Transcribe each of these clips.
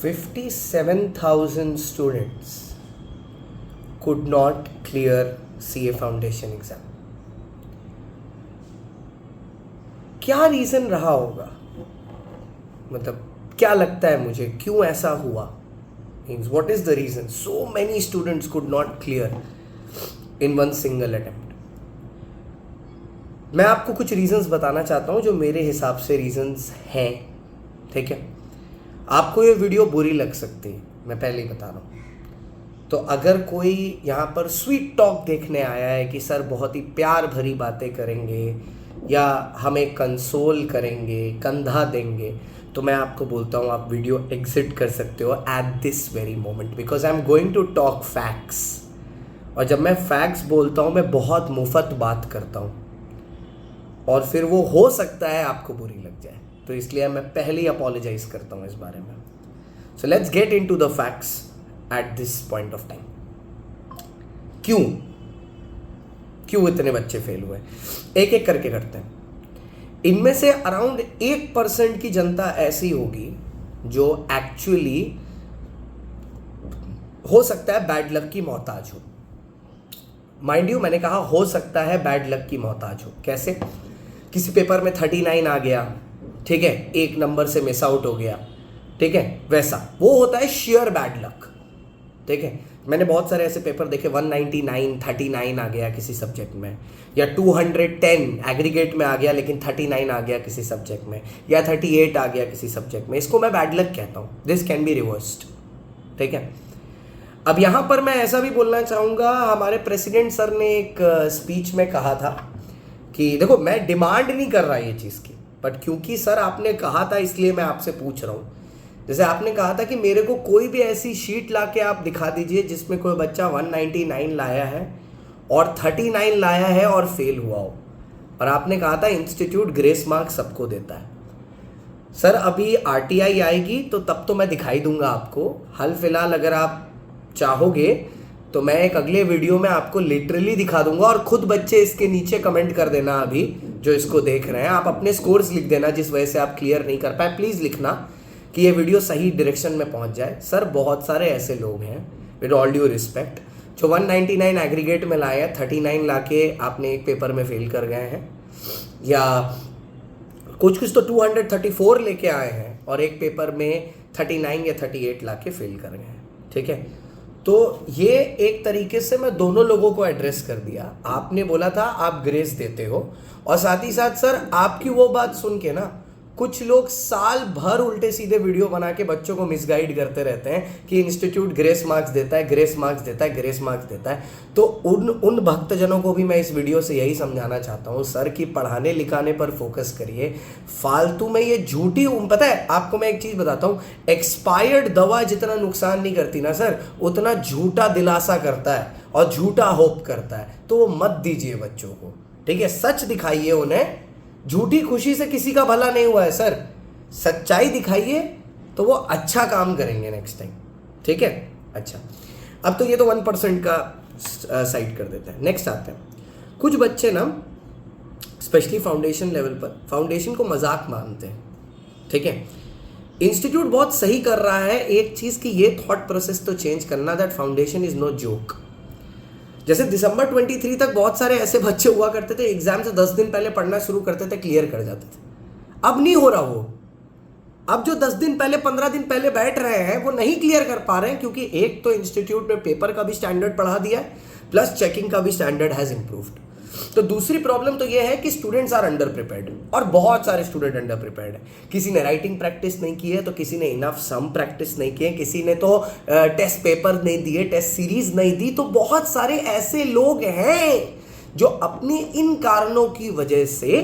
57,000 students could not clear CA foundation exam. क्या reason रहा होगा? मतलब क्या लगता है मुझे, क्यों ऐसा हुआ? Means what is the reason so many students could not clear in one single attempt? मैं आपको कुछ रीजंस बताना चाहता हूं जो मेरे हिसाब से रीजंस हैं, ठीक है? आपको ये वीडियो बुरी लग सकती है, मैं पहले ही बता रहा हूँ। तो अगर कोई यहाँ पर स्वीट टॉक देखने आया है कि सर बहुत ही प्यार भरी बातें करेंगे या हमें कंसोल करेंगे, कंधा देंगे, तो मैं आपको बोलता हूँ आप वीडियो एग्जिट कर सकते हो at this very moment, because I am going to talk facts. और जब मैं फैक्ट्स बोलता हूँ मैं बहुत मुफ्त बात करता हूँ और फिर वो हो सकता है आपको बुरी लग जाए, तो इसलिए मैं पहले ही अपोलोजाइज करता हूँ इस बारे में। So let's get into the facts at this point of time. क्यों इतने बच्चे फेल हुए, एक एक करके करते हैं। इनमें से अराउंड 1% की जनता ऐसी होगी जो एक्चुअली हो सकता है बैड लक की मोहताज हो। माइंड यू, मैंने कहा हो सकता है बैड लक की मोहताज हो। कैसे? किसी पेपर में 39 आ गया, ठीक है, एक नंबर से मिस आउट हो गया, ठीक है, वैसा वो होता है शेयर बैड लक, ठीक है। मैंने बहुत सारे ऐसे पेपर देखे, 199 39 आ गया किसी सब्जेक्ट में, या 210 एग्रीगेट में आ गया लेकिन 39 आ गया किसी सब्जेक्ट में, या 38 आ गया किसी सब्जेक्ट में। इसको मैं बैड लक कहता हूँ। दिस कैन बी रिवर्स्ड, ठीक है। अब यहाँ पर मैं ऐसा भी बोलना चाहूँगा, हमारे प्रेसिडेंट सर ने एक स्पीच में कहा था कि देखो मैं डिमांड नहीं कर रहा ये चीज़ की, बट क्योंकि सर आपने कहा था इसलिए मैं आपसे पूछ रहा हूँ। जैसे आपने कहा था कि मेरे को कोई भी ऐसी शीट ला के आप दिखा दीजिए जिसमें कोई बच्चा 199 लाया है और 39 लाया है और फेल हुआ हो, और आपने कहा था इंस्टीट्यूट ग्रेस मार्क सबको देता है। सर अभी RTI आएगी तो तब तो मैं दिखाई दूंगा आपको। हाल फिलहाल अगर आप चाहोगे तो मैं एक अगले वीडियो में आपको लिटरली दिखा दूंगा, और खुद बच्चे इसके नीचे कमेंट कर देना अभी जो इसको देख रहे हैं। आप अपने स्कोर्स लिख देना जिस वजह से आप क्लियर नहीं कर पाए, प्लीज़ लिखना कि ये वीडियो सही डायरेक्शन में पहुंच जाए। सर बहुत सारे ऐसे लोग हैं, विद ऑल ड्यू रिस्पेक्ट, जो 199 एग्रीगेट में लाए हैं, 39 लाके आपने एक पेपर में फेल कर गए हैं, या कुछ तो 234 लेके आए हैं और एक पेपर में 39 या 38 लाके फेल कर गए हैं, ठीक है। तो ये एक तरीके से मैं दोनों लोगों को एड्रेस कर दिया। आपने बोला था आप ग्रेस देते हो, और साथ ही साथ सर आपकी वो बात सुन के ना कुछ लोग साल भर उल्टे सीधे वीडियो बना के बच्चों को मिसगाइड करते रहते हैं कि इंस्टीट्यूट ग्रेस मार्क्स देता है, ग्रेस मार्क्स देता है, ग्रेस मार्क्स देता है। तो उन भक्तजनों को भी मैं इस वीडियो से यही समझाना चाहता हूँ, सर की पढ़ाने लिखाने पर फोकस करिए। फालतू में ये झूठी, पता है आपको मैं एक चीज़ बताता हूँ, एक्सपायर्ड दवा जितना नुकसान नहीं करती ना सर, उतना झूठा दिलासा करता है और झूठा होप करता है। तो वो मत दीजिए बच्चों को, ठीक है। सच दिखाइए उन्हें, झूठी खुशी से किसी का भला नहीं हुआ है सर। सच्चाई दिखाइए तो वो अच्छा काम करेंगे नेक्स्ट टाइम, ठीक है। अच्छा, अब तो ये तो 1% का साइड कर देते हैं। नेक्स्ट आते हैं कुछ बच्चे ना, स्पेशली फाउंडेशन लेवल पर, फाउंडेशन को मजाक मानते हैं, ठीक है। इंस्टीट्यूट बहुत सही कर रहा है एक चीज़ की, ये थॉट प्रोसेस तो चेंज करना that foundation is no joke. जैसे दिसंबर 23 तक बहुत सारे ऐसे बच्चे हुआ करते थे, एग्जाम से 10 दिन पहले पढ़ना शुरू करते थे, क्लियर कर जाते थे। अब नहीं हो रहा वो। अब जो 10 दिन पहले 15 दिन पहले बैठ रहे हैं वो नहीं क्लियर कर पा रहे हैं, क्योंकि एक तो इंस्टीट्यूट में पेपर का भी स्टैंडर्ड बढ़ा दिया है, प्लस चेकिंग का भी स्टैंडर्ड हैज इंप्रूव्ड। तो दूसरी प्रॉब्लम तो ये है कि स्टूडेंट्स आर अंडर प्रिपेयर्ड, और बहुत सारे स्टूडेंट अंडर प्रिपेयर्ड है। किसी ने राइटिंग प्रैक्टिस नहीं की है, तो किसी ने इनफ सम प्रैक्टिस नहीं किए, किसी ने तो टेस्ट पेपर नहीं दिए, टेस्ट सीरीज नहीं दी। तो बहुत सारे ऐसे लोग हैं जो अपनी इन कारणों की वजह से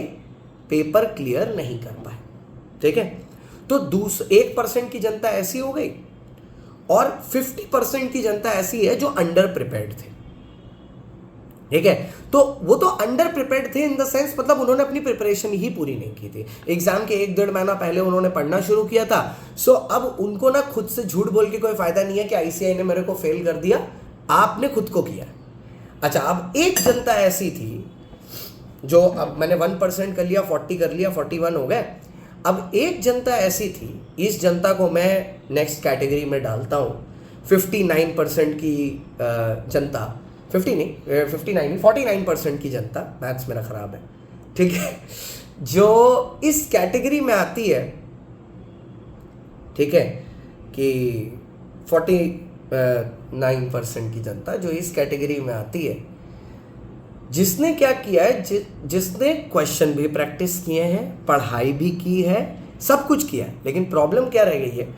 पेपर क्लियर नहीं कर पाए, ठीक है। तो 1% की जनता ऐसी हो गई, और 50% की जनता ऐसी है जो अंडर प्रिपेयर्ड थे, ठीक है। तो वो तो अंडर प्रिपेयर्ड थे इन द सेंस, मतलब उन्होंने अपनी प्रिपरेशन ही पूरी नहीं की थी। एग्जाम के 1-1.5 महीना पहले उन्होंने पढ़ना शुरू किया था। सो अब उनको ना खुद से झूठ बोल के कोई फायदा नहीं है कि ICI ने मेरे को फेल कर दिया, आपने खुद को किया। अच्छा, अब एक जनता ऐसी थी जो, अब मैंने 1% कर लिया, 40 कर लिया, 41 हो गए। अब एक जनता ऐसी थी, इस जनता को मैं नेक्स्ट कैटेगरी में डालता हूँ, 59% की जनता, 50 नहीं 59 49% की जनता, मैथ्स मेरा खराब है, ठीक है, जो इस कैटेगरी में आती है, ठीक है, कि 49% की जनता जो इस कैटेगरी में आती है, जिसने क्या किया है, जिसने क्वेश्चन भी प्रैक्टिस किए हैं, पढ़ाई भी की है, सब कुछ किया है, लेकिन प्रॉब्लम क्या रह गई है,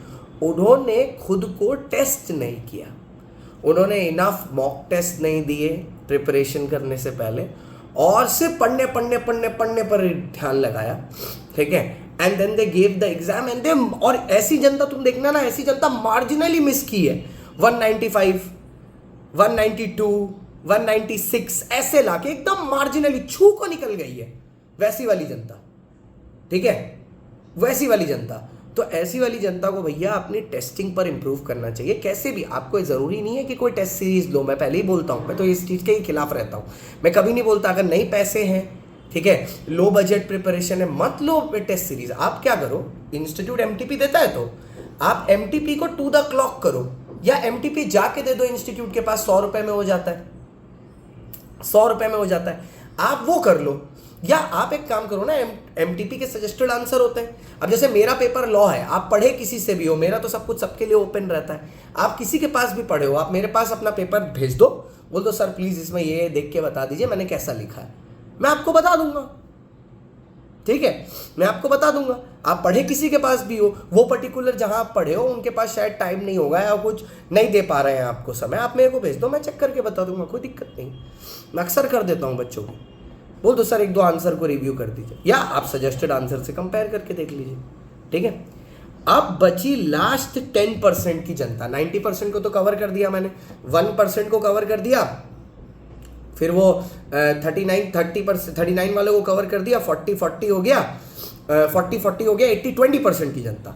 उन्होंने खुद को टेस्ट नहीं किया, उन्होंने इनफ मॉक टेस्ट नहीं दिए प्रिपरेशन करने से पहले, और सिर्फ पढ़ने पर ध्यान लगाया, ठीक है, and then they gave the exam and they, और ऐसी जनता तुम देखना ना, ऐसी जनता मार्जिनली मिस की है, 195, 192, 196 ऐसे लाके एकदम मार्जिनली छू को निकल गई है, वैसी वाली जनता, ठीक है, वैसी वाली जनता। तो ऐसी वाली जनता को भैया अपनी टेस्टिंग पर इंप्रूव करना चाहिए, कैसे भी। आपको ज़रूरी नहीं है कि कोई टेस्ट सीरीज लो, मैं पहले ही बोलता हूँ, मैं तो इस चीज़ के ही खिलाफ रहता हूँ, मैं कभी नहीं बोलता अगर नहीं पैसे हैं, ठीक है, लो बजट प्रिपरेशन है, मत लो टेस्ट सीरीज। आप क्या करो, इंस्टीट्यूट एमटीपी देता है तो आप एमटीपी को टू द क्लॉक करो, या एमटीपी जाके दे दो इंस्टीट्यूट के पास, 100 रुपये में हो जाता है, 100 रुपये में हो जाता है, आप वो कर लो। या आप एक काम करो ना, एमटीपी के सजेस्टेड आंसर होते हैं। अब जैसे मेरा पेपर लॉ है, आप पढ़े किसी से भी हो, मेरा तो सब कुछ सबके लिए ओपन रहता है, आप किसी के पास भी पढ़े हो, आप मेरे पास अपना पेपर भेज दो, बोल दो सर प्लीज़ इसमें ये देख के बता दीजिए मैंने कैसा लिखा है, मैं आपको बता दूंगा, ठीक है, मैं आपको बता दूंगा। आप पढ़े किसी के पास भी हो, वो पर्टिकुलर जहां आप पढ़े हो उनके पास शायद टाइम नहीं होगा या कुछ नहीं दे पा रहे हैं आपको समय, आप मेरे को भेज दो, मैं चेक करके बता दूंगा, कोई दिक्कत नहीं। मैं अक्सर कर देता हूं बच्चों को, बोल दो सर एक दो आंसर को रिव्यू कर दीजिए, या आप सजेस्टेड आंसर से कंपेयर करके देख लीजिए, ठीक है। अब बची लास्ट 10% की जनता, 90% को तो कवर कर दिया मैंने, 1% को कवर कर दिया, फिर वो 39 वालों को कवर कर दिया, 40 हो गया, 40 हो गया, 80-20% की जनता।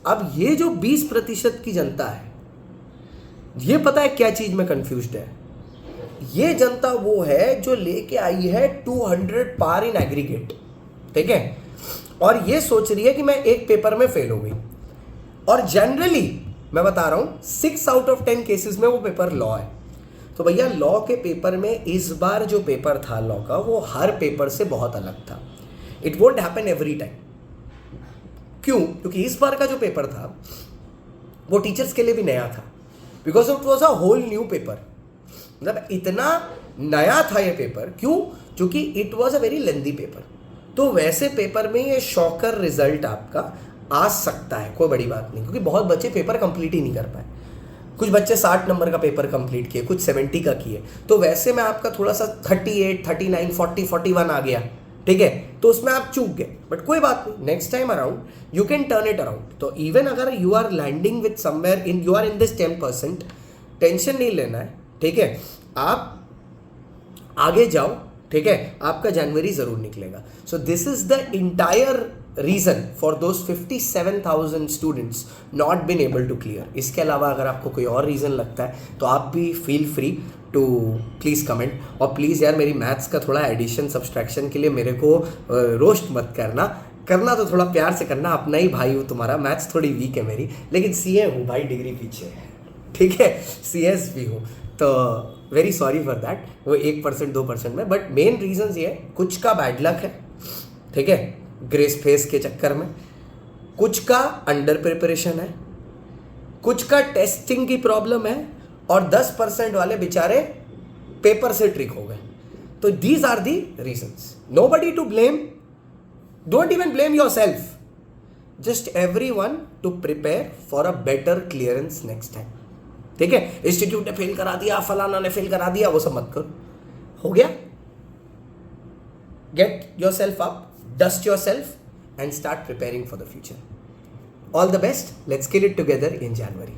अब ये जो 20% की जनता है, ये पता है क्या चीज में कंफ्यूज्ड है, ये जनता वो है जो लेके आई है 200 पार इन एग्रीगेट, ठीक है, और ये सोच रही है कि मैं एक पेपर में फेल हो गई, और जनरली मैं बता रहा हूं 6 आउट ऑफ 10 केसेस में वो पेपर लॉ है। तो भैया लॉ के पेपर में इस बार जो पेपर था लॉ का, वो हर पेपर से बहुत अलग था। It won't happen every time. क्यों? क्योंकि इस बार का जो पेपर था वो टीचर्स के लिए भी नया था, because it was a whole new paper, मतलब इतना नया था ये पेपर। क्यों? क्योंकि it was a very lengthy paper. तो वैसे पेपर में ये शॉकर रिजल्ट आपका आ सकता है, कोई बड़ी बात नहीं, क्योंकि बहुत बच्चे पेपर कंप्लीट ही नहीं कर पाए। कुछ बच्चे 60 नंबर का पेपर कंप्लीट किए, कुछ 70 का किए, तो वैसे में आपका थोड़ा सा 38, 39, 40, 41 आ गया, ठीक है, तो उसमें आप चूक गए, बट कोई बात नहीं, next time around you can turn it around. तो इवन अगर you are landing with somewhere in, you are in this 10%, tension नहीं लेना है, ठीक है, आप आगे जाओ, ठीक है, आपका जनवरी जरूर निकलेगा। So this is the entire reason for those 57,000 students not been able to clear. इसके अलावा अगर आपको कोई और रीज़न लगता है तो आप भी feel free to please comment. और प्लीज़ यार मेरी मैथ्स का थोड़ा एडिशन सब्सट्रैक्शन के लिए मेरे को रोस्ट मत करना तो थोड़ा प्यार से करना, अपना ही भाई हूँ तुम्हारा। मैथ्स थोड़ी वीक है मेरी, लेकिन सीए हूँ भाई, डिग्री पीछे है, ठीक है, सीएस भी हूँ, तो वेरी सॉरी फॉर दैट, वो 1% 2% में। बट मेन रीजन ये है, कुछ का बैड लक है, ठीक है, ग्रेस फेस के चक्कर में, कुछ का अंडर प्रिपरेशन है, कुछ का टेस्टिंग की प्रॉब्लम है, और 10% वाले बेचारे पेपर से ट्रिक हो गए। तो these are the reasons, nobody to blame, don't even blame yourself, just everyone to prepare for a better clearance next time, ठीक है। इंस्टीट्यूट ने फेल करा दिया, फलाना ने फेल करा दिया, वो सब मत करो, हो गया। Get yourself up, dust yourself and start preparing for the future. All the best. Let's kill it together in January.